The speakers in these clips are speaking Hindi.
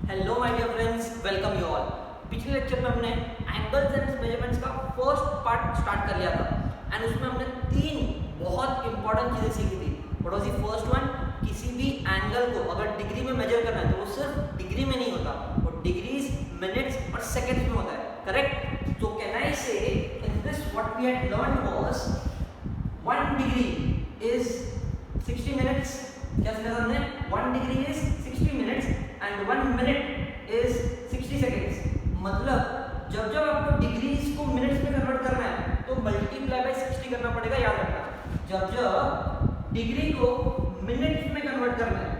Hello my dear friends, welcome you all. पिछले लेक्चर में हमने एंगल्स एंड मेजरमेंट्स का फर्स्ट पार्ट स्टार्ट कर लिया था एंड उसमें हमने तीन बहुत इंपॉर्टेंट चीजें सीखी थी। What was the first one? किसी भी एंगल को अगर डिग्री में मेजर करना है तो वो सिर्फ डिग्री में नहीं होता, वो डिग्रीज, मिनट्स और सेकंड्स में होता है। Correct? So can I say in this what we had learned was 1 degree is 60 minutes. क्या समझा हमने? 1 degree is 60 minutes and 1 minute is 60 seconds. मतलब जब जब आपको डिग्रीज को मिनट्स में कन्वर्ट करना है तो मल्टीप्लाई बाय 60 करना पड़ेगा, याद रखना। जब जब डिग्री को मिनट्स में कन्वर्ट करना है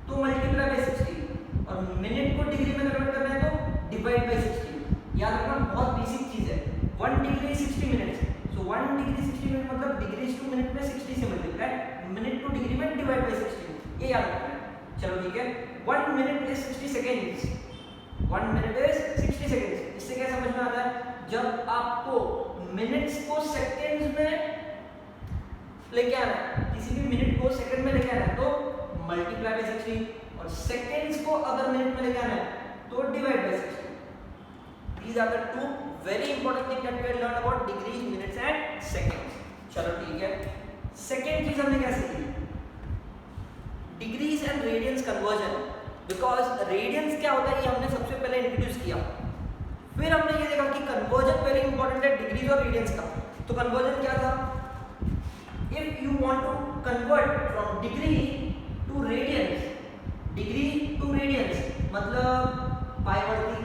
तो मल्टीप्लाई बाय 60 और मिनट को डिग्री में कन्वर्ट करना है तो डिवाइड बाय 60। याद रखना, बहुत बेसिक चीज है। 1 डिग्री 60 मिनट्स, सो 1 डिग्री 60 मिनट मतलब डिग्रीज टू मिनट में 60 से मल्टीप्लाई, मिनट टू डिग्री में डिवाइड बाय 60। ये याद रखना है। चलो ठीक है। 1 minute is 60 seconds. 1 minute is 60 seconds. इससे क्या समझ में आता है? जब आपको मिनट्स को सेकेंड्स में लेके आना है, किसी भी मिनट को सेकंड में लेके आना है तो मल्टीप्लाई बाय 60 और सेकेंड्स को अगर मिनट में लेके आना है तो divide by 60। These are the two very important things that we have learned about degrees, minutes and seconds. चलो ठीक है। सेकेंड चीज हमने क्या सीखी? Degrees and radians conversion. Because radians क्या होता है ये हमने सबसे पहले इंट्रोड्यूस किया, फिर हमने ये देखा कि कन्वर्जन वेरी इंपॉर्टेंट है डिग्रीज और रेडियंस का। तो कन्वर्जन क्या था? If you want to convert from degree to radians, degree to radians मतलब पाई वर्ती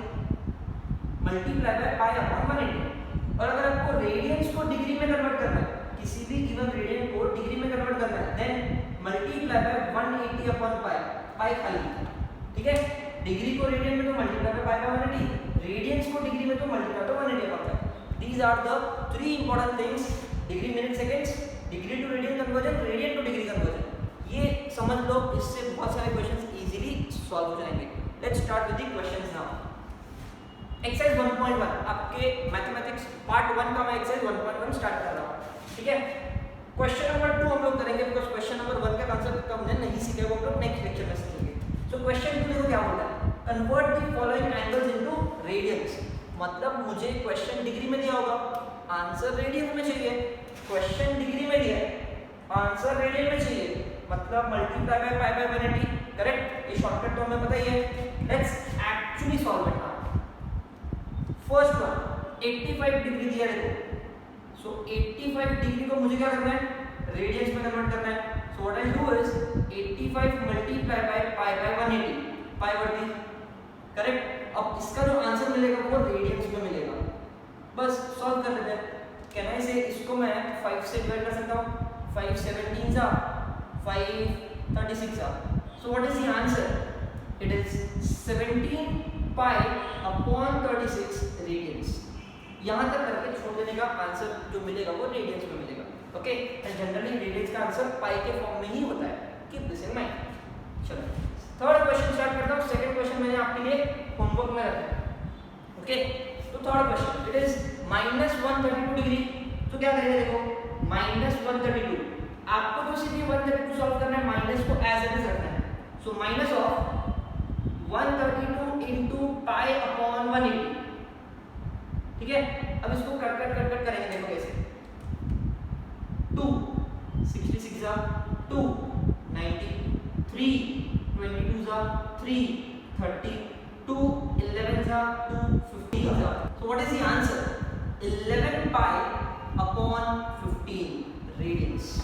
मल्टीप्लाई बाय पाई अपॉन 180। और अगर आपको रेडियंस को डिग्री में कन्वर्ट करना है, किसी भी गिवन रेडियन को डिग्री में कन्वर्ट करना है, then multiply by 180 upon pi, pi खाली। ठीक है? डिग्री को रेडियन में तो multiply by pi by 180, radians को डिग्री में तो multiply by 180 upon pi. These are the 3 important things, degree, minute, seconds, degree to radian conversion, radian to degree conversion. ये समझ लो, इससे बहुत सारे क्वेश्चंस इजीली सॉल्व हो जाएंगे। Let's start with the questions now. Exercise 1.1 आपके मैथमेटिक्स पार्ट 1 का मैं एक्सरसाइज 1.1 स्टार्ट कर रहा हूं। ठीक है? क्वेश्चन नंबर 2 हम लोग करेंगे बिकॉज़ क्वेश्चन नंबर 1 का कांसेप्ट हमने नहीं सीखा, वो हम लोग नेक्स्ट लेक्चर में सीखेंगे। सो क्वेश्चन 2 देखो क्या बोलता है, convert the following angles into radiance. मतलब मुझे क्वेश्चन डिग्री में दिया होगा, आंसर रेडियन में चाहिए। क्वेश्चन डिग्री में दिया है, आंसर रेडियन में चाहिए, मतलब multiply by pi by 180। Correct? ये शॉर्टकट तो हमें पता ही है। Let's actually solve it now. First one 85 degree दिया है, सो 85 डिग्री को मुझे क्या करना है? रेडियंस में कन्वर्ट करना है। So what I do is 85 multiply by pi by 180, pi वर्ती। करेक्ट? अब इसका जो आंसर मिलेगा वो रेडियंस में मिलेगा। बस सॉल्व कर लेते हैं। कैन आई से इसको मैं 5 से डिवाइड कर सकता हूं। 5 17 जा 5 36 जा। So what is the answer? It is 17 pi upon 36 radians. यहां तक करके छोड़ देने का आंसर जो मिलेगा वो रेडियंस में मिलेगा। ओके? एंड जनरली रेडियंस का आंसर पाई के फॉर्म में ही होता है। Keep this in mind. चलो थर्ड क्वेश्चन स्टार्ट करता हूं। सेकंड क्वेश्चन मैंने आपके लिए होमवर्क में रखा है। ओके? तो third question it is -132 degree. तो क्या करेंगे? देखो -132, आपको तो सिर्फ 132 सॉल्व करना है, माइनस को एज इट इज रखना है। So minus of 132 into pi upon 180। ठीक है? अब इसको कट करेंगे। देखो कैसे, 2 66 जा 2 90 3 22 जा 3 30 2 11 जा 2 15 जा। So what is the answer? 11 pi upon 15 radians.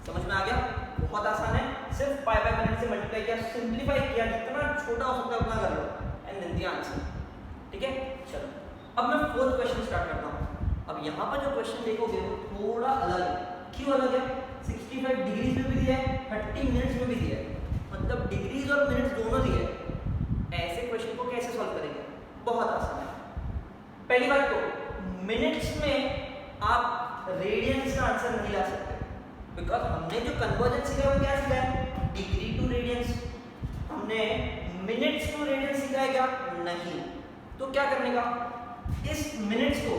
समझ में आ गया? बहुत आसान है, सिर्फ पाई बाय 100 से मल्टीप्लाई किया, सिंपलीफाई किया, जितना छोटा हो सकता है उतना कर लो एंड देन द आंसर। ठीक है? चलो अब मैं फोर्थ क्वेश्चन स्टार्ट करता हूं। अब यहां पर जो क्वेश्चन देखोगे वो थोड़ा अलग है। क्यों अलग है? 65 डिग्रीज में भी दिया है, 30 मिनट्स में भी दिया है, मतलब डिग्रीज और मिनट्स दोनों दिए हैं। ऐसे क्वेश्चन को कैसे सॉल्व करेंगे? बहुत आसान है। पहली बात तो मिनट्स में आप रेडियंस का आंसर नहीं ला सकते, बिकॉज हमने जो कन्वर्जन सीखा है वो क्या सीखा है? Degree to radians. हमने मिनट्स टू रेडियंस सीखा है क्या? नहीं। तो क्या करने का? इस मिनट्स को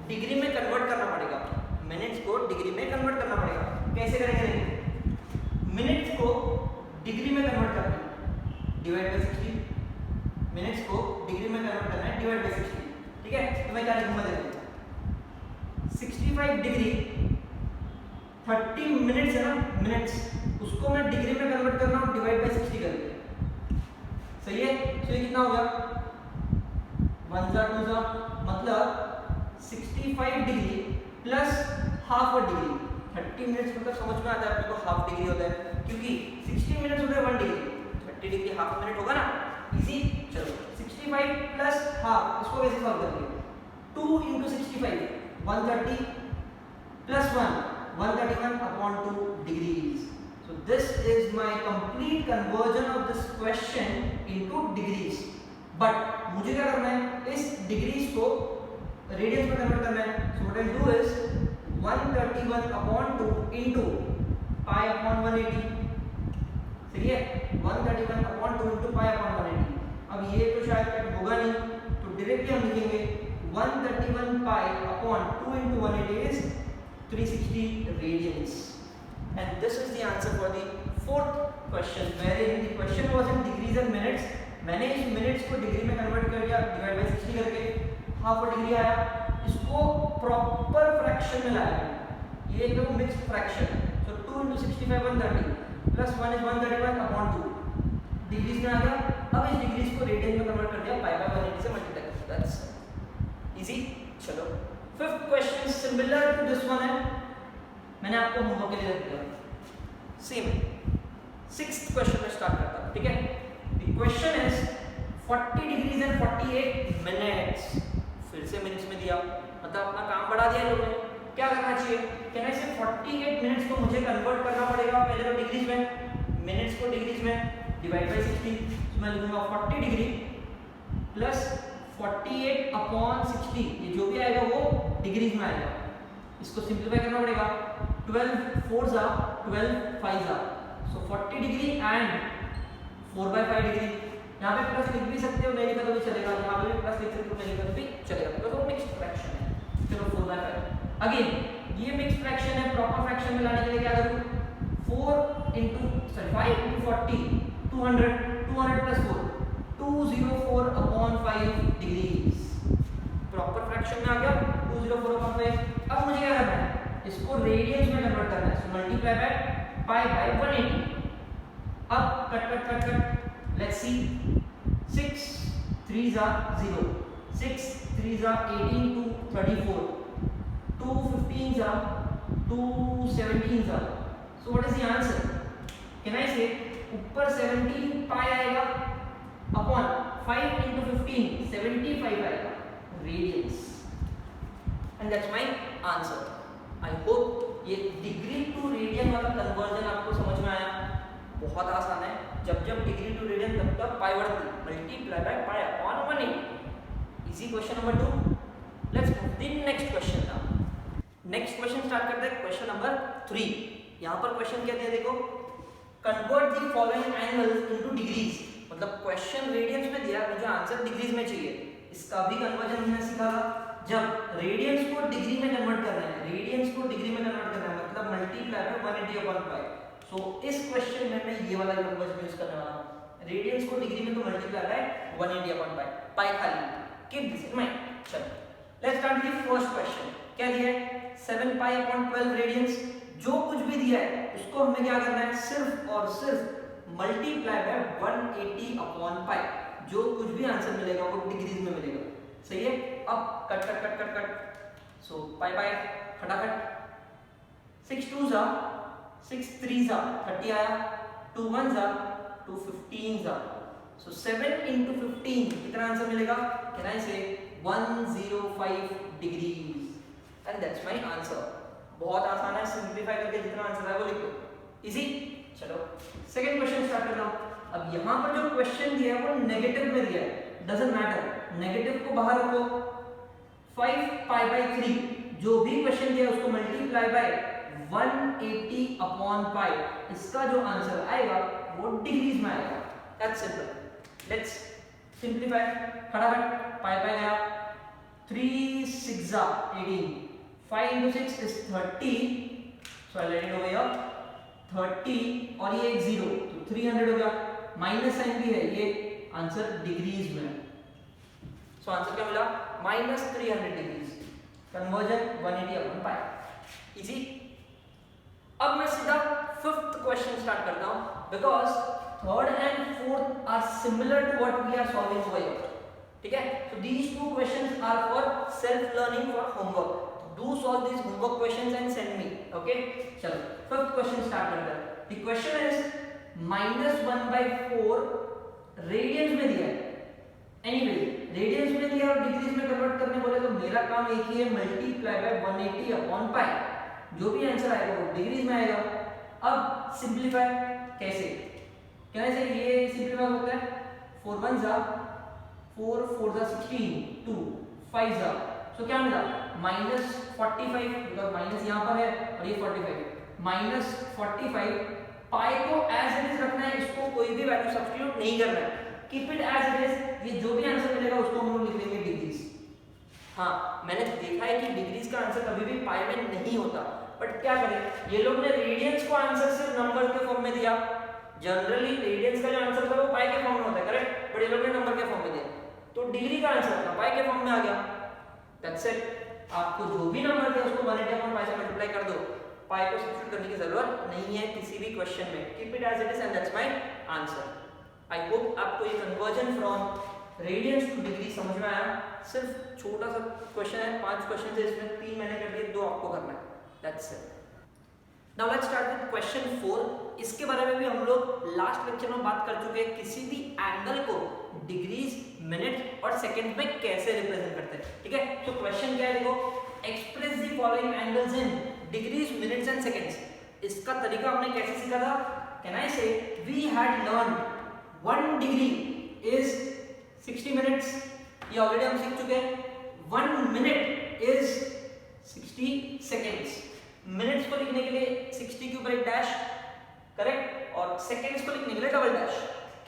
डिग्री में कन्वर्ट करना पड़ेगा। मिनट्स को डिग्री में कन्वर्ट करना पड़ेगा। कैसे करेंगे? मिनट्स को डिग्री में कन्वर्ट करना है, डिवाइड बाय 60। मिनट्स को डिग्री में कन्वर्ट करना है डिवाइड बाय 60, ठीक है। तो मैं क्या लिखूंगा, देखो 65 डिग्री 30 मिनट्स है ना, मिनट्स, उसको मैं डिग्री में कन्वर्ट करना हूं डिवाइड बाय 60 करके, सही है। तो ये कितना होगा 1 जा 2 जा, मतलब 65 degree plus half a degree. 30 minutes मतलब समझ में आता है आपको, हाफ डिग्री होता है, क्योंकि 60 मिनट्स होता है 1 डिग्री, 30 डिग्री हाफ मिनट होगा ना, इजी। चलो 65 प्लस हाफ, इसको कैसे सॉल्व करेंगे, 2 into 65 130 plus 1 131 upon 2 degrees. So this is my complete conversion of this question into degrees. But मुझे क्या करना है, इस डिग्रीज को रेडियंस में कन्वर्ट करना है। So what I'll do is 131 upon 2 into pi upon 180, सही है, 131 upon 2 into pi upon 180। अब ये तो शायद कट होगा नहीं, तो डायरेक्टली हम लिखेंगे 131 pi upon 2 into 180 is 360 radians, and this is the answer for the fourth question, wherein the question was in degrees and minutes। मैंने इस मिनट्स को डिग्री में कन्वर्ट कर दिया डिवाइड बाय 60 करके, हाफ अ डिग्री आया, इसको प्रॉपर फ्रैक्शन में लाया, ये एकदम mixed fraction. So 2 into 65 130 plus 1 is 131 upon 2 degrees में आ गया। अब इस डिग्रीज को रेडियन में कन्वर्ट कर दिया, पाई बाय 180 से मल्टीप्लाई कर दिया, दैट्स इजी। चलो fifth question similar to this one है, मैंने आपको होमवर्क के लिए रख दिया, सेम। सिक्स्थ क्वेश्चन में स्टार्ट करता हूं, ठीक है। The question is 40 degrees and 48 minutes, फिर से मिनट्स में दिया, मतलब अपना काम बढ़ा दिया लोगों ने। क्या करना चाहिए, कहना है 48 मिनट्स को मुझे कन्वर्ट करना पड़ेगा, पहले तो डिग्रीज में, मिनट्स को डिग्रीज में डिवाइड बाय 60। तो मैं लिखूंगा 40 डिग्री प्लस 48 अपॉन 60, ये जो भी आएगा वो डिग्रीज में आएगा, इसको सिंपलीफाई करना पड़ेगा। 12 4 जा 12 5 जा, सो 40 डिग्री एंड 4 by 5 डिग्री। यहाँ पे प्लस लिख भी सकते हो, नहीं लिखा तो भी चलेगा, यहाँ पे भी प्लस लिख सकते हो, नहीं लिखा तो भी चलेगा, बिकॉज़ वो मिक्स्ड फ्रैक्शन है। चलो 4 by 5 अगेन, ये मिक्स्ड फ्रैक्शन है, प्रॉपर फ्रैक्शन में लाने के लिए क्या करूँ, 5 into 40 200 200 plus 4 204 upon 5 degrees, proper fraction में आ गया 204 upon 5। अब मुझे क्या करना है, इसको रेडियंस में कन्वर्ट करना है, so multiply by pi by 180। अब cut cut cut cut, let's see, 6 3 जा 0, 6 3 जा 18 2 34, 2 15 जा 2 17 जा। So what is the answer, can I से ऊपर 17 पाई आएगा अपॉन 5 into 15 75 आएगा radians, and that's my answer. I hope ये डिग्री टू रेडियन वाला कन्वर्जन आपको समझ में आया, बहुत आसान है। जब जब डिग्री टू रेडियन तब तक पाई बढ़ती, multiply by pi upon 180। Easy question number 2। Let's move the next question now. Next question start करते हैं, क्वेश्चन नंबर 3। यहाँ पर क्वेश्चन क्या दिया, देखो, convert the following angles into degrees, मतलब क्वेश्चन रेडियंस में दिया, मुझे आंसर डिग्रीज में चाहिए। इसका भी कन्वर्जन हमने सीखा था, जब रेडियंस को डिग्री में कन्वर्ट करना है, रेडियंस को डिग्री में कन्वर्ट करना है, मतलब मल्टीप्लाई बाय 180 अपॉन पाई। सो इस क्वेश्चन में मैं ये वाला कन्वर्जन यूज करने वाला हूं, रेडियंस को डिग्री में तो multiply by 180 upon pi, pi खाली, कीप दिस इन माइंड। चलो let's start with first question. क्या दिया है, 7 पाई अपॉन 12 रेडियंस। जो कुछ भी दिया है उसको हमें क्या करना है, सिर्फ और सिर्फ मल्टीप्लाई बाय 180 अपॉन पाई, जो कुछ भी आंसर मिलेगा वो डिग्रीज में मिलेगा, सही है। अब cut cut cut cut cut, so pi pi फटाफट, 6 2 जा 6 3 जा 30 आया, 2 1 जा 2 15 जा, सो 7 into 15 कितना आंसर मिलेगा, कैन आई से 105 degrees, and that's my answer. बहुत आसान है, सिंपलीफाई करके जितना आंसर है वो लिख दो, इजी। चलो सेकंड क्वेश्चन स्टार्ट करता हूं। अब यहां पर जो क्वेश्चन दिया है वो नेगेटिव में दिया है, डजंट मैटर, नेगेटिव को बाहर रखो। 5 पाई बाय 3, जो भी क्वेश्चन दिया है उसको मल्टीप्लाई बाय 180 अपॉन पाई, इसका जो आंसर आएगा वो डिग्रीज में आएगा, दैट्स सिंपल। लेट्स सिंपलीफाई, फटाफट पाई पाई गया, 3 6 जा 18, 5 into 6 is 30, so I'll let it over here, 30 और ये एक 0 तो 300 हो गया, माइनस साइन भी है, ये आंसर डिग्रीज में। सो आंसर क्या मिला? -300 डिग्रीज। कन्वर्जन 180/π। इजी। अब मैं सीधा 5th क्वेश्चन स्टार्ट करता हूं, because 3rd and 4th are similar to what we are solving over here. ठीक है, so these 2 questions are for self learning, for homework. Do solve these homework questions and send me. Okay, चलो 5th क्वेश्चन स्टार्ट करते हैं। द क्वेश्चन इज -1/4 रेडियंस में दिया है। एनीवे रेडियंस में दिया और डिग्रीज में कन्वर्ट करने बोले तो मेरा काम एक ही है, मल्टीप्लाई बाय 180/π। जो भी आंसर आएगा वो डिग्रीज में आएगा। अब सिंपलीफाई कैसे? कैसे ये सिंपलीफाई होता है? 4 1 जा 4 4 जा 16 2 5 जा, सो क्या मिला? -45, बिकॉज माइनस यहाँ पर है और ये 45 -45। पाई को एज इट इज रखना है, इसको कोई भी वैल्यू सब्स्टिट्यूट नहीं करना है। Keep it as it is. ये जो भी आंसर मिलेगा उसको हम लोग लिख देंगे डिग्रीज। हाँ, मैंने देखा है कि डिग्रीज का आंसर कभी भी पाई में नहीं होता, बट क्या करें, ये लोग ने रेडियंस को आंसर सिर्फ नंबर के फॉर्म में दिया। जनरली रेडियंस का जो आंसर था वो पाई के फॉर्म में होता है, करेक्ट, बट ये लोग ने नंबर के फॉर्म में दिया, तो डिग्री का आंसर था पाई के फॉर्म में आ गया। That's it. आपको जो भी नंबर दिया उसको 180/π से मल्टीप्लाई कर दो। पाई को सब्स्टिट्यूट करने की जरूरत नहीं है किसी भी क्वेश्चन में। Keep it as it is and that's my answer. I hope आपको ये conversion from radians to degree समझ में आया। सिर्फ छोटा सा क्वेश्चन है, 5 क्वेश्चन है, इसमें 3 मैंने कर दिए, 2 आपको करना है। That's it. Now let's start with question 4। इसके बारे में भी हम लोग लास्ट लेक्चर में बात कर चुके हैं, किसी भी एंगल को डिग्रीज, मिनट और सेकंड में कैसे रिप्रेजेंट करते हैं। ठीक है, तो क्वेश्चन क्या है, देखो, express the following angles in degrees, minutes and seconds. इसका तरीका हमने कैसे सीखा था? Can I say we had learned 1 degree is 60 minutes, ये ऑलरेडी हम सीख चुके हैं। 1 मिनट इज 60 सेकेंड्स। मिनट्स को लिखने के लिए 60 के ऊपर एक डैश, करेक्ट, और सेकेंड्स को लिखने के लिए double dash.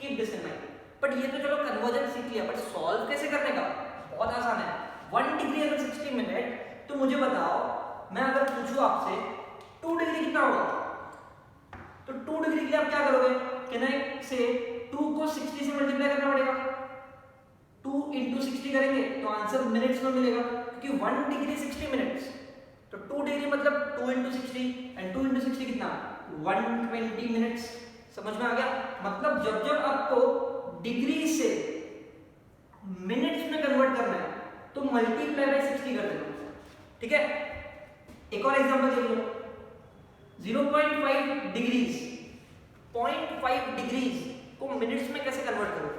Keep this in mind. But ये तो चलो कन्वर्जन सीख लिया, बट सॉल्व कैसे करने का? बहुत आसान है। 1 डिग्री अगर 60 मिनट, तो मुझे बताओ, मैं अगर पूछूं आपसे 2 डिग्री कितना होगा, तो 2 डिग्री के लिए आप क्या करोगे? कैन आई से 2 को 60 से मल्टीप्लाई करना पड़ेगा। 2 × 60 करेंगे तो आंसर मिनट्स में मिलेगा, क्योंकि 1 डिग्री 60 मिनट्स, तो 2 डिग्री मतलब 2 × 60, एंड 2 × 60 कितना? 120 मिनट्स। समझ में आ गया? मतलब जब जब आपको डिग्री से मिनट्स में कन्वर्ट करना है तो मल्टीप्लाई बाय 60 कर देना। ठीक है, एक और एग्जांपल देख लो। 0.5 डिग्रीज, 0.5 डिग्रीज को मिनट्स में कैसे कन्वर्ट करो?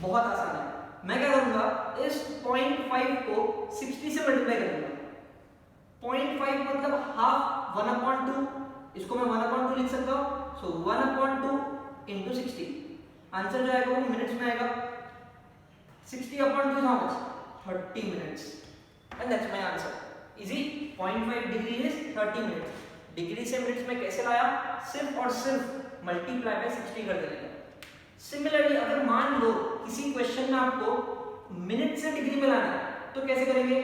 बहुत आसान है। मैं क्या करूंगा, इस 0.5 को 60 से मल्टीप्लाई कर दूंगा। 0.5 मतलब हाफ, 1/2, इसको मैं 1/2 लिख सकता हूं। सो 1/2 × 60, आंसर जो आएगा वो मिनट्स में आएगा। 60/2 is how much? 30 minutes, and that's my answer. Easy. 0.5 degree is 30 minutes. Degree से मिनट्स में कैसे लाया? सिर्फ और सिर्फ मल्टीप्लाई बाय 60 कर देंगे। सिमिलरली अगर मान लो किसी क्वेश्चन में आपको मिनट से डिग्री में लाना है, तो कैसे करेंगे?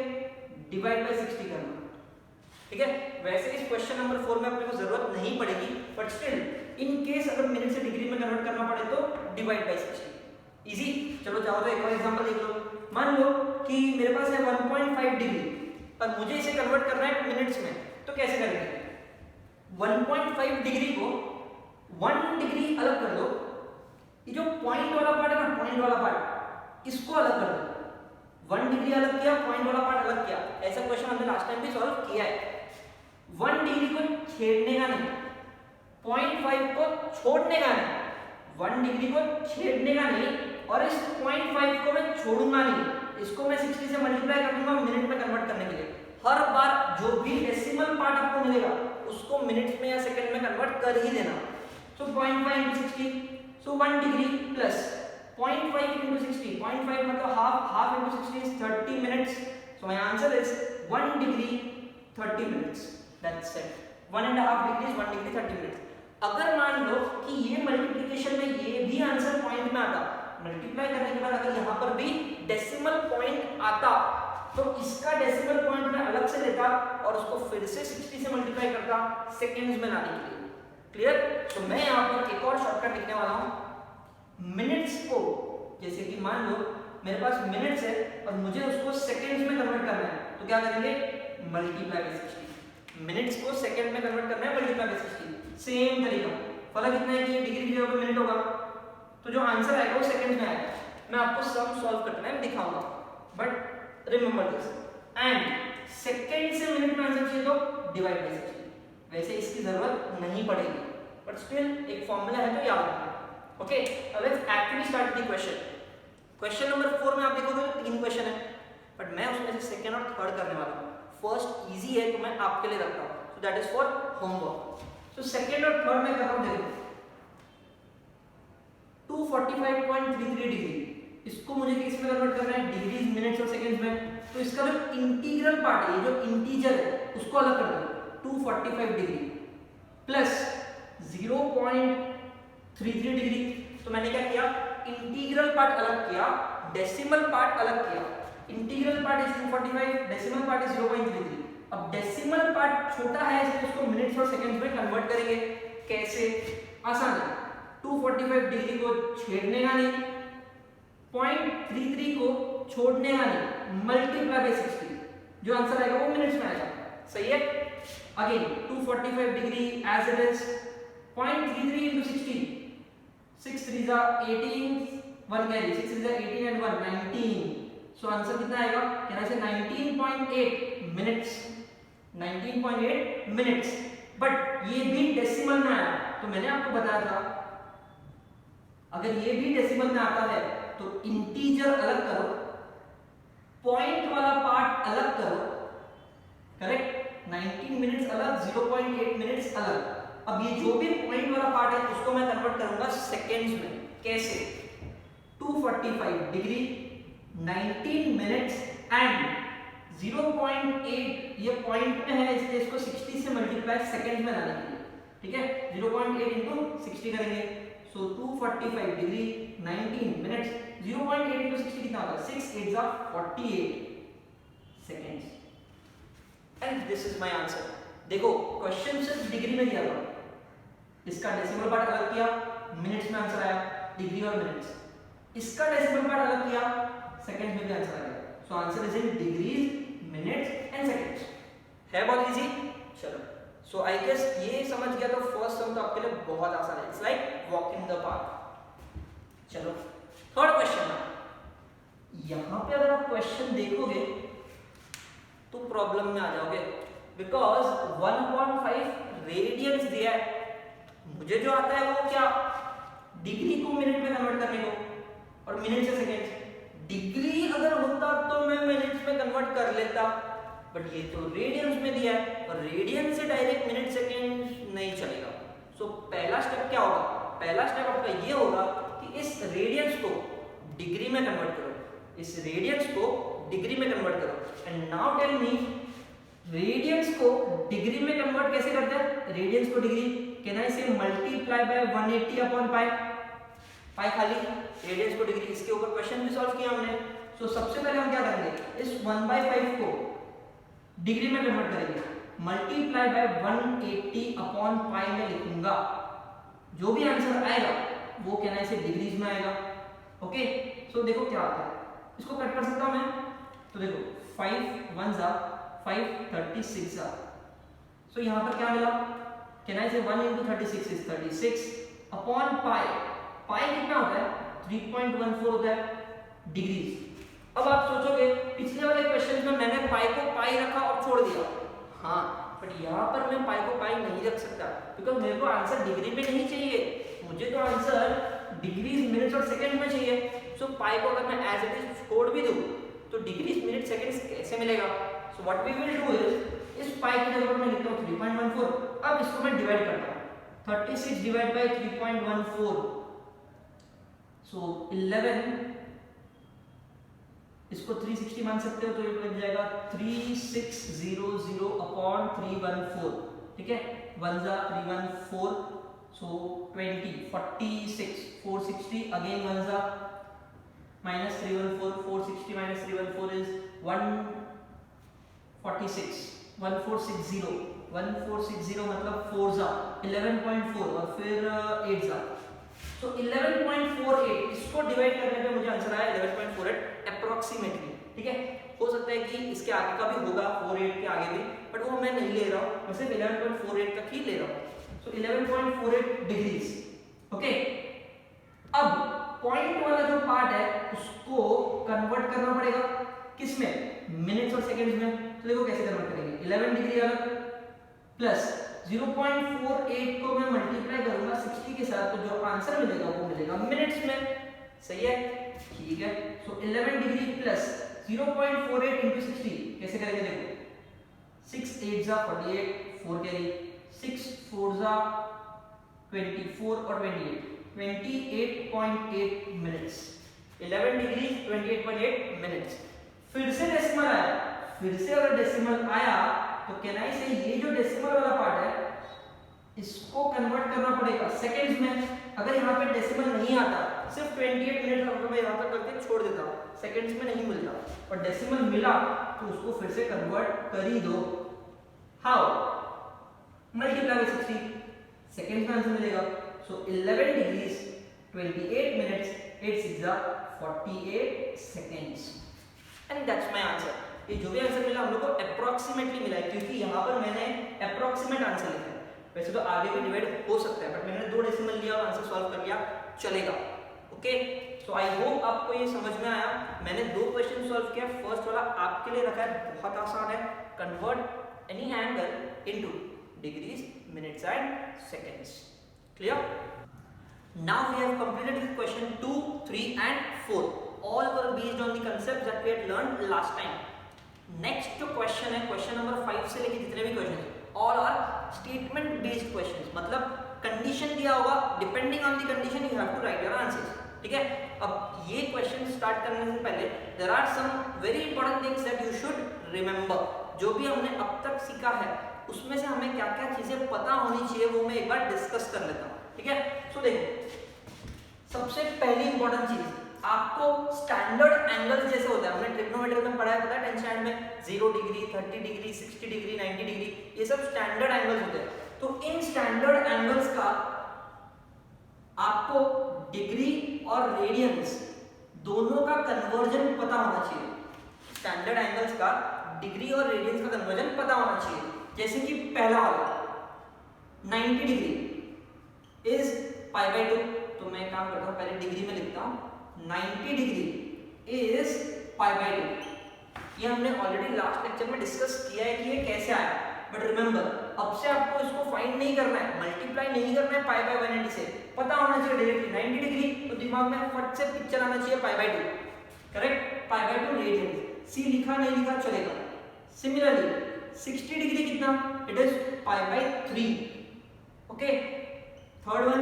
डिवाइड बाय 60 करना। ठीक है, वैसे इस क्वेश्चन नंबर 4 में अपने को जरूरत नहीं पड़ेगी, बट स्टिल इन केस अगर मिनट से डिग्री में कन्वर्ट करना पड़े तो डिवाइड बाय 60। इजी। चलो चाहो तो एक और एग्जांपल देख लो। मान लो कि मेरे पास है 1.5 डिग्री, पर मुझे इसे कन्वर्ट करना है मिनट्स में, तो कैसे करेंगे? 1.5 डिग्री को 1 डिग्री अलग कर दो, ये जो पॉइंट वाला पार्ट है ना, पॉइंट वाला पार्ट, इसको अलग कर दो। 1 डिग्री अलग किया, पॉइंट वाला पार्ट अलग किया। ऐसा क्वेश्चन हमने लास्ट टाइम भी सॉल्व किया है। 1 डिग्री को छेड़ने का नहीं, 0.5 को छोड़ने का नहीं, 1 डिग्री को छेड़ने का नहीं, और इस 0.5 को मैं छोड़ूंगा नहीं, इसको मैं 60 से मल्टीप्लाई कर दूंगा मिनट में कन्वर्ट करने के लिए। हर बार जो भी डेसिमल पार्ट आपको मिलेगा उसको मिनट्स में या सेकंड में कन्वर्ट कर ही देना। सो 0.5 × 60, सो 1 डिग्री प्लस 0.5 × 60, 0.5 मतलब half × 60 is 30 minutes. So my answer is 1 degree 30 minutes. That's it. 1.5 degree is 1 degree 30 minutes. अगर मान लो कि ये मल्टीप्लिकेशन में ये भी आंसर पॉइंट में आता, मल्टीप्लाई करने के बाद अगर यहाँ पर भी डेसिमल पॉइंट आता, तो इसका डेसिमल पॉइंट मैं अलग से लेता और उसको फिर से 60 से मल्टीप्लाई करता सेकेंड्स में लाने के लिए। क्लियर? तो मैं यहाँ पर एक और शॉर्टकट लिखने वाला हूँ। मिनट्स को जैसे कि मान लो मेरे पास मिनट्स है और मुझे उसको सेकंड्स में कन्वर्ट करना है, तो क्या करेंगे, मल्टीप्लाई बाय 60। मिनट्स को सेकंड में कन्वर्ट करना है, मल्टीप्लाई बाय 60। सेम तरीका, फर्क इतना है कि ये डिग्री की जगह पे मिनट होगा, तो जो आंसर आएगा वो सेकंड्स में आएगा। मैं आपको सम सॉल्व करना है दिखाऊंगा, but remember this. And second से मिनट में आंसर चाहिए तो डिवाइड बाय 60। वैसे इसकी जरूरत नहीं पड़ेगी, बट स्टिल एक फॉर्मूला है तो याद रखना। ओके, अब let's actually start the question. Question number 4 में आप देखोगे तो 3 क्वेश्चन है, बट मैं उसमें से सेकंड और थर्ड करने वाला हूँ। फर्स्ट इजी है तो मैं आपके लिए रखता हूँ, so that is for homework. So second और थर्ड में कर रहा हूँ, देखो 245.33 डिग्री, इसको मुझे किस में कन्वर्ट करना है, डिग्रीज, मिनट्स और सेकंड्स में। तो इसका जो इंटीग्रल पार्ट है, जो इंटीजर है, उसको अलग कर दो। 245 डिग्री प्लस 0.33 डिग्री। तो मैंने क्या किया, इंटीग्रल पार्ट अलग किया, डेसिमल पार्ट अलग किया। Integral part is 245, decimal part is 0.33। अब डेसिमल पार्ट छोटा है इसलिए उसको मिनट्स और सेकंड्स में कन्वर्ट करेंगे। कैसे, आसान है, 245 डिग्री को छेड़ने का नहीं, 0.33 को छोड़ने का नहीं, मल्टीप्लाई बाय 60, जो आंसर आएगा वो मिनट्स में आएगा। सही है, again 245 degree as it is, 0.33 into 60, 6 3 18, 1 carry, 6 3 18 and 1 19। So answer कितना आएगा, कहना से 19.8 मिनट्स, 19.8 मिनट्स। बट ये भी डेसिमल में आया, तो मैंने आपको बताया था अगर ये भी डेसिमल में आता है तो इंटीजर अलग करो, पॉइंट वाला पार्ट अलग करो, करेक्ट, 19 मिनट्स अलग, 0.8 मिनट्स अलग। अब ये जो भी पॉइंट वाला पार्ट है उसको मैं कन्वर्ट करूंगा सेकेंड्स में। कैसे, 245 डिग्री, 19 मिनट्स एंड 0.8, ये पॉइंट में है इसलिए इसको 60 से मल्टीप्लाई सेकेंड्स में लाने के लिए, ठीक है, 0.8 into 60 करेंगे। सो 245 डिग्री, 19 मिनट्स, 0.8 into 60 कितना होगा, 6 8 48 seconds. And this is my answer. देखो क्वेश्चन सिर्फ डिग्री में दिया था, इसका डेसिमल पार्ट अलग किया, मिनट्स में आंसर आया, डिग्री और मिनट्स। इसका डेसिमल पार्ट अलग किया, सेकंड्स में भी आंसर आ गया। So answer is in degrees, minutes and seconds. है बहुत इजी। चलो, सो आई गेस ये समझ गया तो फर्स्ट सम तो आपके लिए बहुत आसान है, it's like walk in the park. चलो थर्ड क्वेश्चन में, यहां पे अगर आप क्वेश्चन देखोगे तो प्रॉब्लम में आ जाओगे, बिकॉज 1.5 रेडियंस दिया है। मुझे जो आता है वो क्या, डिग्री को मिनट में कन्वर्ट करने को, और मिनट से सेकंड। डिग्री अगर होता तो मैं मिनट्स में कन्वर्ट कर लेता, बट ये तो रेडियंस में दिया है, और रेडियंस से डायरेक्ट मिनट सेकंड नहीं चलेगा। सो पहला स्टेप क्या होगा, पहला स्टेप आपका ये होगा कि इस रेडियंस को डिग्री में कन्वर्ट करो, इस रेडियंस को डिग्री में कन्वर्ट करो। And now tell me, radians को डिग्री में कन्वर्ट कैसे करते हैं, रेडियंस को degree, can I say multiply by 180 upon pi, pi खाली, रेडियंस को डिग्री। इसके ऊपर क्वेश्चन भी सॉल्व किया हमने। सो सबसे पहले हम क्या करेंगे, इस 1/5 को डिग्री में कन्वर्ट करेंगे, मल्टीप्लाई बाय 180 अपॉन पाई में लिखूंगा, जो भी आंसर आएगा वो कहना इसे डिग्रीज में आएगा। ओके, सो देखो क्या आता है, इसको कट कर सकता हूं मैं, तो देखो 5 1 जा 5 36 जा। सो यहां पर क्या मिला, कैन आई से 1 into 36 is 36 अपॉन पाई, पाई कितना होता है, 3.14 होता है डिग्रीज। अब आप सोचोगे पिछले वाले क्वेश्चन में मैंने पाई को पाई रखा और छोड़ दिया, हाँ, बट यहाँ पर मैं पाई को पाई नहीं रख सकता, बिकॉज मेरे को आंसर डिग्री में नहीं चाहिए, मुझे तो आंसर डिग्रीज, मिनट्स और सेकंड में चाहिए। सो पाई को अगर मैं एज इट इज छोड़ भी दूं तो डिग्रीज, मिनट, सेकंड्स कैसे मिलेगा। So what we will do is, इस पाई की जगह पर मैं लिखता हूँ 3.14। अब इसको मैं डिवाइड करता हूँ, 36 डिवाइड बाय 3.14, सो 11, इसको 360 मान सकते हो, तो ये बन जाएगा 3600 अपॉन 314, ठीक है, 1 जा 314, सो 20 46 460, अगेन 1 जा माइनस 314, 460 माइनस 314 इज 146, 1460 मतलब 4 जा 11.4 और फिर 8 जा सो 11.48 इसको डिवाइड करने पे मुझे आंसर आया 11.48 अप्रोक्सीमेटली। ठीक है, हो सकता है कि इसके आगे का भी होगा 48 के आगे भी, बट वो मैं नहीं ले रहा हूं, मैं सिर्फ 11.48 तक ही ले रहा हूं। सो 11.48 डिग्रीज। ओके, अब पॉइंट वाला जो पार्ट है उसको कन्वर्ट करना पड़ेगा किसमें, मिनट्स और सेकंड्स में। तो देखो कैसे कन्वर्ट करेंगे, 11 डिग्री अलग प्लस 0.48 को मैं मल्टीप्लाई करूंगा 60 के साथ, तो जो आंसर मिलेगा वो मिलेगा मिनट्स में। सही है, ठीक है। सो 11 डिग्री प्लस 0.48 into 60 कैसे करेंगे, देखो 6 8 जा 48, 4 कैरी, 6 4 जा 24 और 28, 28.8 मिनट्स। 11 degree 28.8 minutes. फिर से डेसिमल आया, फिर से अगर डेसिमल आया तो कैन आई से ये जो डेसिमल वाला पार्ट है इसको कन्वर्ट करना पड़ेगा सेकंड्स में। अगर यहाँ पे डेसिमल नहीं आता, सिर्फ 28 मिनट अगर मैं यहाँ तक करके छोड़ देता, सेकंड्स में नहीं मिलता, और डेसिमल मिला तो उसको फिर से कन्वर्ट कर ही दो। हाउ, मल्टीप्लाई बाय 60, सेकंड्स में आंसर मिलेगा। सो 11 degrees 28 minutes 8 6 48 seconds, and that's my answer. ये जो भी आंसर मिला हम लोग को अप्रोक्सीमेटली मिला है, क्योंकि यहाँ पर मैंने अप्रोक्सीमेट आंसर लिखा है। वैसे तो आगे भी डिवाइड हो सकता है, बट मैंने 2 डेसिमल लिया और आंसर सॉल्व कर लिया, चलेगा। ओके, सो आई होप आपको ये समझ में आया। मैंने 2 क्वेश्चन सॉल्व किया। फर्स्ट वाला आपके लिए रखा है, बहुत आसान है, convert any angle into degrees, minutes and seconds. Clear? Now we have completed this question 2, 3 and 4. All were based on the concepts that we had learned last time. Next जो क्वेश्चन है, क्वेश्चन नंबर 5 से लेके जितने भी क्वेश्चन है, all are statement based questions. मतलब कंडीशन दिया होगा, depending on the condition you have to write your answers. ठीक है, अब ये क्वेश्चन स्टार्ट करने से पहले there are some very important things that you should remember. जो भी हमने अब तक सीखा है उसमें से हमें क्या क्या चीजें पता होनी चाहिए वो मैं एक बार डिस्कस कर लेता हूँ। ठीक है, सो देखो सबसे पहली इंपॉर्टेंट चीज, आपको स्टैंडर्ड एंगल्स जैसे होता है, हमने ट्रिग्नोमेट्री में पढ़ा है, पता है 10th स्टैंडर्ड में 0 डिग्री 30 डिग्री 60 डिग्री 90 डिग्री, ये सब स्टैंडर्ड एंगल्स होते हैं। तो इन स्टैंडर्ड एंगल्स का आपको डिग्री और रेडियंस दोनों का कन्वर्जन पता होना चाहिए। स्टैंडर्ड एंगल्स का डिग्री और रेडियंस का कन्वर्जन पता होना चाहिए। जैसे कि पहला वाला 90 डिग्री इज π/2, तो मैं काम करता हूँ पहले डिग्री में लिखता हूँ, 90 डिग्री इज π/2। ये हमने ऑलरेडी लास्ट लेक्चर में डिस्कस किया है कि ये कैसे आया, बट रिमेंबर अब से आपको इसको फाइंड नहीं करना है, मल्टीप्लाई नहीं करना है π/180 से, पता होना चाहिए डायरेक्टली 90 डिग्री, तो दिमाग में फट से पिक्चर आना चाहिए π/2, करेक्ट, π/2 रेडियंस। सी लिखा नहीं लिखा चलेगा। सिमिलरली 60 डिग्री कितना, it is π/3। Okay, third one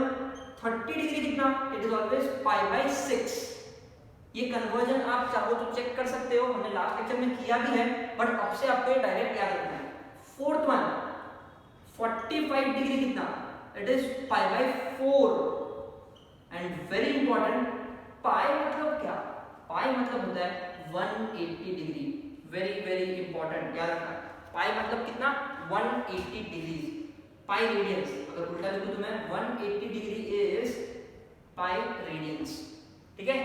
30 degree कितना, इट इज ऑलवेज π/6। ये कन्वर्जन आप चाहो तो चेक कर सकते हो, हमने लास्ट लेक्चर में किया भी है, बट अब से आपको ये डायरेक्ट याद रखना है। फोर्थ वन 45 डिग्री कितना, it is π/4। And very important, pi मतलब क्या, पाई मतलब होता है 180 डिग्री। वेरी वेरी इंपॉर्टेंट, याद रखना। पाई मतलब कितना, 180 डिग्री। पाई रेडियंस, अगर उल्टा लिखूं तो मैं 180 डिग्री इज पाई रेडियंस। ठीक है,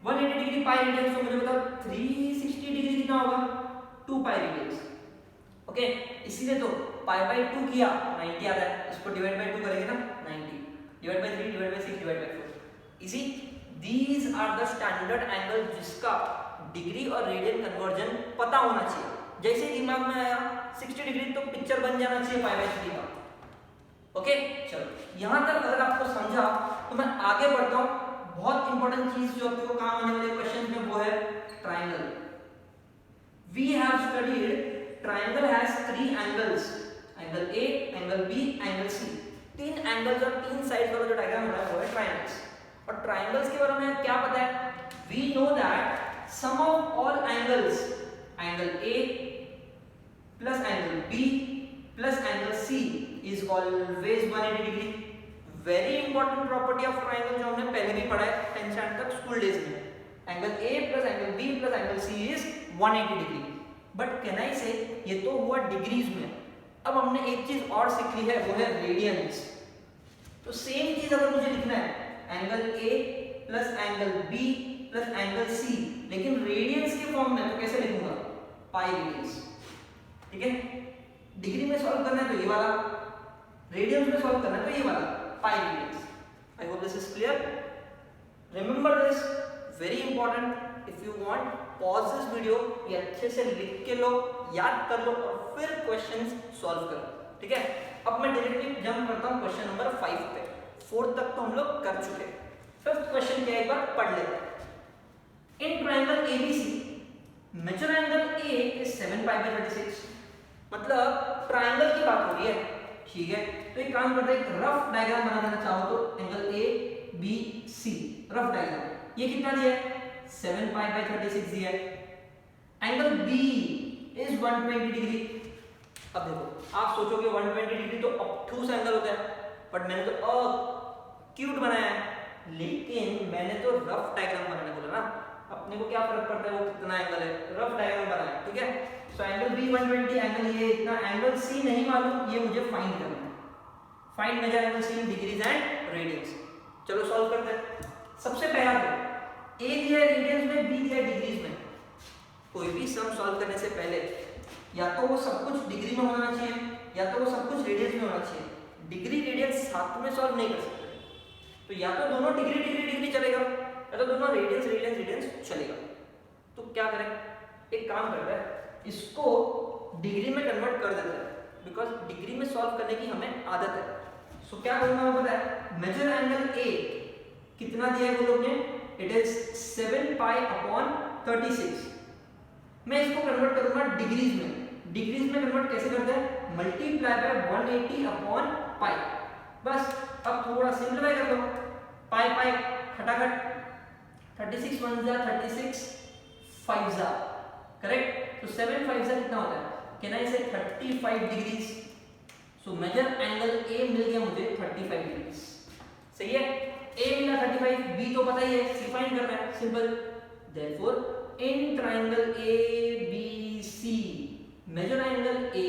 180 डिग्री पाई रेडियंस, तो मुझे बताओ 360 डिग्री कितना होगा, 2 पाई रेडियंस। ओके, इसीलिए तो π/2 किया 90 आता है, इसको डिवाइड बाय 2 करेंगे ना, 90 divide by 3 divide by 6 divide by 4। इसी these are the standard angle जिसका डिग्री और रेडियन कन्वर्जन पता होना चाहिए। जैसे दिमाग में आया 60 डिग्री तो पिक्चर बन जाना चाहिए π/3 का। ओके, चलो यहां तक अगर आपको समझा तो मैं आगे बढ़ता हूं। बहुत इंपॉर्टेंट चीज जो आपको काम आने वाले क्वेश्चन में वो है triangle. We have studied triangle has 3 angles, angle A, angle B, angle C. 3 angles और 3 साइड्स वाला जो डायग्राम है वो है ट्रायंगल्स। और ट्रायंगल्स के बारे में क्या पता है, we know that sum of all angles, angle A plus angle B plus angle C is always 180 degree. Very important property of triangle जो हमने पहले भी पढ़ा है 10th स्टैंडर्ड तक स्कूल डेज में। Angle A plus angle B plus angle C is 180 degree. But can I say ये तो हुआ डिग्रीज में, अब हमने एक चीज और सीख ली है वो है रेडियंस। तो सेम चीज अगर मुझे लिखना है angle A plus angle B plus angle C, लेकिन रेडियंस के फॉर्म में तो कैसे लिखूंगा, पाई रेडियंस। ठीक है, डिग्री में सॉल्व करना है तो ये वाला, रेडियंस में सॉल्व करना है तो ये वाला पाई radiance. I hope this is clear. Remember this, very important. If you want pause this video, ये अच्छे से लिख के लो, याद कर लो और फिर क्वेश्चंस सॉल्व करो। ठीक है, अब मैं डायरेक्टली जंप करता हूं क्वेश्चन नंबर 5 पे। 4 तक तो हम लोग कर चुके। 5th क्वेश्चन क्या है एक बार पढ़ लेते हैं। In triangle ABC measure angle A is 7 pi by 36। मतलब ट्रायंगल की बात हो रही है। ठीक है, तो एक काम करते हैं, एक रफ डायग्राम बना देना चाहो तो angle A B C, rough diagram. ये कितना दिया है, 7 पाई बाय 36 दिया है। Angle B is 120 degree. अब देखो, आप सोचोगे 120 डिग्री तो ऑब्टूस एंगल होता है, बट मैंने तो क्यूट बनाया है, लेकिन मैंने तो रफ डायग्राम बनाने बोला ना। अपने को क्या फर्क पड़ता है वो कितना एंगल है, रफ डायग्राम बनाया। ठीक है, सो एंगल बी 120, एंगल ये इतना, एंगल सी नहीं मालूम, ये मुझे फाइंड करना है। Find measure angle C in degrees and radians. चलो सॉल्व करते हैं। सबसे पहला तो ए दिया है रेडियंस में, बी दिया है डिग्रीज में। कोई भी सम सॉल्व करने से पहले या तो वो सब कुछ डिग्री में होना चाहिए या तो वो सब कुछ रेडियंस में होना चाहिए। डिग्री रेडियंस साथ में सॉल्व नहीं कर सकते, तो या तो दोनों डिग्री डिग्री डिग्री चलेगा या तो दोनों रेडियंस रेडियंस रेडियंस चलेगा। तो क्या करें, एक काम कर रहे हैं, इसको डिग्री में कन्वर्ट कर देते हैं, बिकॉज डिग्री में सॉल्व करने की हमें आदत है। सो क्या करना है पता है, मेजर एंगल ए कितना दिया है वो लोग ने, इट इज 7 पाई अपॉन 36। मैं इसको कन्वर्ट करूंगा डिग्रीज में। डिग्रीज में कन्वर्ट कैसे करते हैं, मल्टीप्लाई बाय 180 अपॉन पाई। बस अब थोड़ा सिंप्लीफाई कर लो, पाई पाई खटाखट, 36 1 जा 36 5 जा, करेक्ट। तो 7 5 जा कितना होता है, can I say 35 degrees. So major angle A मिल गया मुझे 35 डिग्रीज। सही है, ए मिला 35, बी तो पता ही है, सी फाइंड करना है, simple. Therefore in triangle A B C measure angle A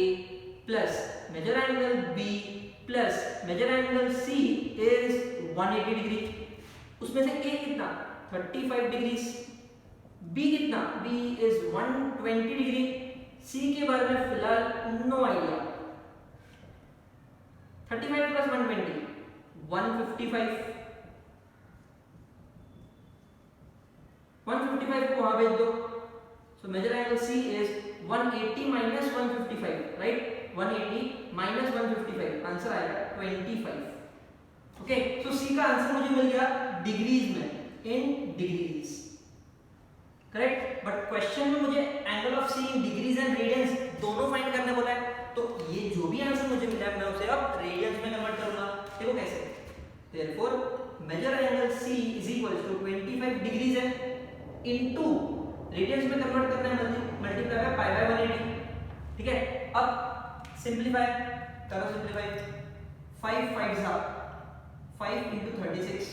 plus measure angle B plus measure angle C is 180 degree. उसमें से ए कितना, 35 डिग्रीज, बी कितना, बी इज 120 डिग्री, सी के बारे में फिलहाल नो आइडिया। 35 प्लस 120 155, 155 को वहां भेज दो। So major angle C is 180 minus 155, right. 180 minus 155, answer आएगा 25। ओके, सो सी का आंसर मुझे मिल गया डिग्रीज में, in degrees, correct. But question में मुझे angle of C in degrees and radians दोनों फाइंड करने बोला है, तो ये जो भी आंसर मुझे मिला है मैं उसे अब रेडियंस में कन्वर्ट करूंगा। देखो कैसे, therefore major angle C is equal to 25 degrees है इनटू रेडियंस में कन्वर्ट करना है, मल्टीप्लाई बाय पाई बाय 180। ठीक है, अब सिंपलीफाई करो, सिंपलीफाई 5 5 जा 5 into 36,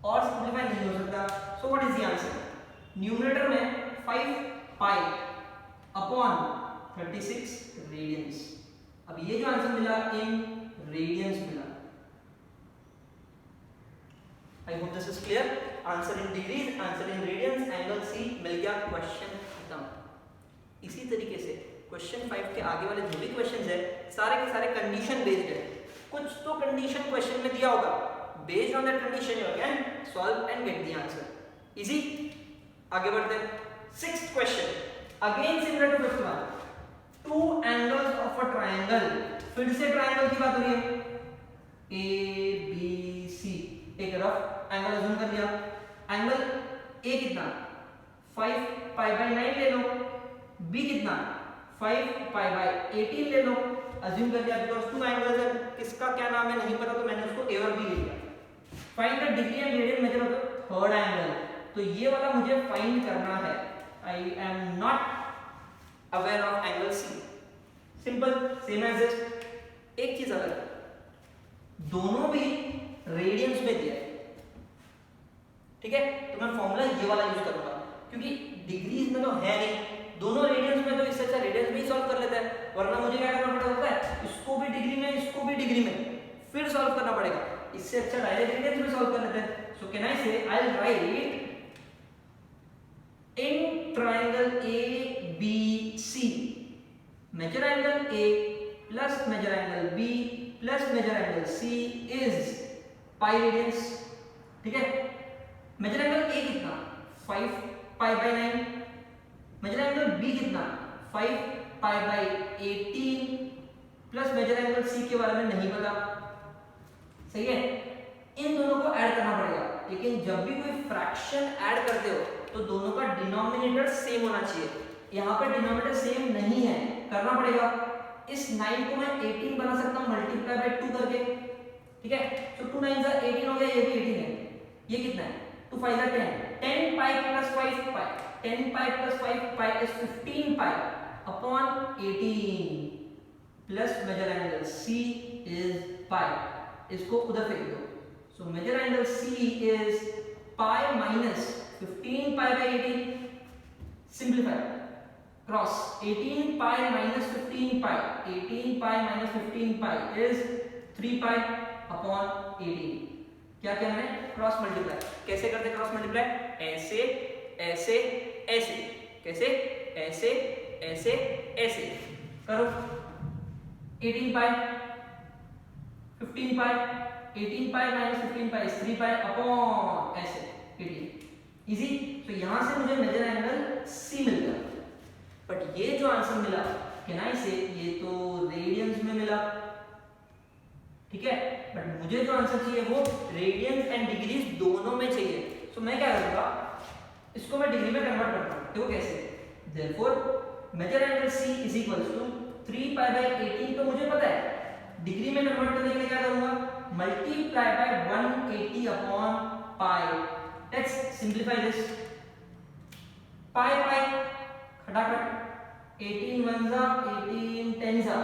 और सिंपलीफाई नहीं हो सकता। सो what is the answer, numerator में 5 पाई अपॉन 36 रेडियंस। अब ये जो आंसर मिला इन रेडियंस मिला। I hope this is clear. Answer in degrees, answer in radians, angle C मिल गया, क्वेश्चन खत्म। इसी तरीके से क्वेश्चन 5 के आगे वाले जो भी क्वेश्चंस है सारे के सारे कंडीशन बेस्ड है। कुछ तो कंडीशन क्वेश्चन में दिया होगा, based on that condition you can solve and get the answer. Easy, आगे बढ़ते हैं। 6th question, again similar to 5th one. Two angles of a triangle, फिर से ट्रायंगल की बात हो रही है, ए बी सी। एक रफ एंगल अज्यूम कर लिया, एंगल ए कितना 5 पाई बाय 9 ले लो, बी कितना 5 पाई बाय 18 ले लो, अज्यूम कर लिया। बिकॉज़ टू एंगल्स है, किसका क्या नाम है नहीं पता, तो मैंने उसको ए और बी ले लिया। Find the degree and radian measure of the third angle, तो ये वाला मुझे फाइंड करना है। I am not aware of angle C. Simple, same as this. एक चीज अलग, दोनों भी रेडियंस में दिया है, ठीक है, तो मैं फॉर्मूला ये वाला यूज करूंगा, क्योंकि डिग्रीज में तो है नहीं, दोनों रेडियंस में, तो इससे अच्छा रेडियंस में ही सॉल्व कर लेते हैं। वरना मुझे क्या करना पड़ता है, इसको भी डिग्री में इसको भी डिग्री में फिर सॉल्व करना पड़ेगा। इससे अच्छा डायरेक्ट रेडियंस में सॉल्व कर लेते हैं। So can I say I'll write in triangle ABC, measure angle A plus measure angle B plus measure angle C is pi radians. ठीक है, मेजर एंगल A कितना 5 pi by 9, measure angle B कितना 5 pi by 18 plus measure angle C के बारे में नहीं पता, सही है। इन दोनों को ऐड करना पड़ेगा, लेकिन जब भी कोई फ्रैक्शन ऐड करते हो तो दोनों का डिनोमिनेटर सेम होना चाहिए। यहाँ पे डिनोमिनेटर सेम नहीं है, करना पड़ेगा। इस 9 को मैं 18 बना सकता हूँ मल्टीप्लाई बाय 2 करके, ठीक है। तो 2 9 18 हो गया, ये भी 18 है। ये कितना है 2 5 10, 10 pi plus 5 pi, 10 pi plus 5 pi is 15 pi upon 18 plus measure angle C is pi. इसको उधर फेंक दो। So major angle C is pi minus 15 pi by 18, simplify cross 18 pi minus 15 pi, 18 pi minus 15 pi is 3 pi upon 18। क्या क्या है क्रॉस मल्टीप्लाई। कैसे करते क्रॉस मल्टीप्लाई, ऐसे ऐसे ऐसे, कैसे ऐसे ऐसे ऐसे करो। 18 पाई 15 पाई, 18 पाई माइनस 15 पाई 3 पाई अपॉन ऐसे 18, इजी। तो यहां से मुझे मेजर एंगल C मिल गया। बट ये जो आंसर मिला कैन आई से ये तो रेडियंस में मिला, ठीक है। बट मुझे जो आंसर चाहिए वो रेडियंस एंड डिग्रीज दोनों में चाहिए। सो मैं क्या करूंगा, इसको मैं डिग्री में कन्वर्ट करता हूं। देखो कैसे, therefore major angle C is equals to 3 pi by 18 तो मुझे पता है। डिग्री में कन्वर्ट करने के लिए क्या करूंगा, multiply by 180 upon pi. Let's simplify this. Pi pi खटाखट, 18 1 जा 18 10 जा,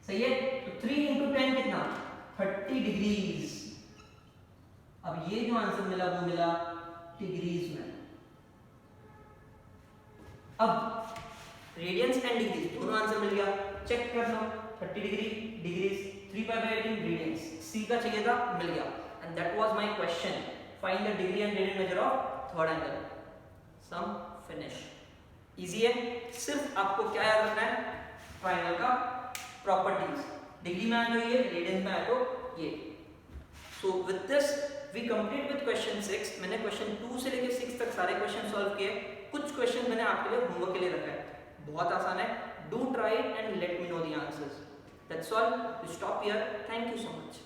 सही है। तो 3 into 10 कितना 30 डिग्रीज। अब ये जो आंसर मिला वो मिला डिग्रीज में। अब रेडियंस एंड डिग्रीज दोनों आंसर मिल गया, चेक कर लो। 30 degree degrees, 3 pi by 18 radians, C का चाहिए था मिल गया। And that was my question, find the degree and radian measure of third angle. Some finish. Easy है, सिर्फ आपको क्या याद रखना है, ट्रायंगल का प्रॉपर्टीज। डिग्री में आए तो ये, रेडियंस में आए तो ये। So with this we complete with question 6। मैंने क्वेश्चन 2 से लेकर 6 तक सारे क्वेश्चन सॉल्व किए। कुछ क्वेश्चन मैंने आपके लिए होमवर्क के लिए रखा है, बहुत आसान है। Do try it and let me know the answers. That's all, we stop here. Thank you so much.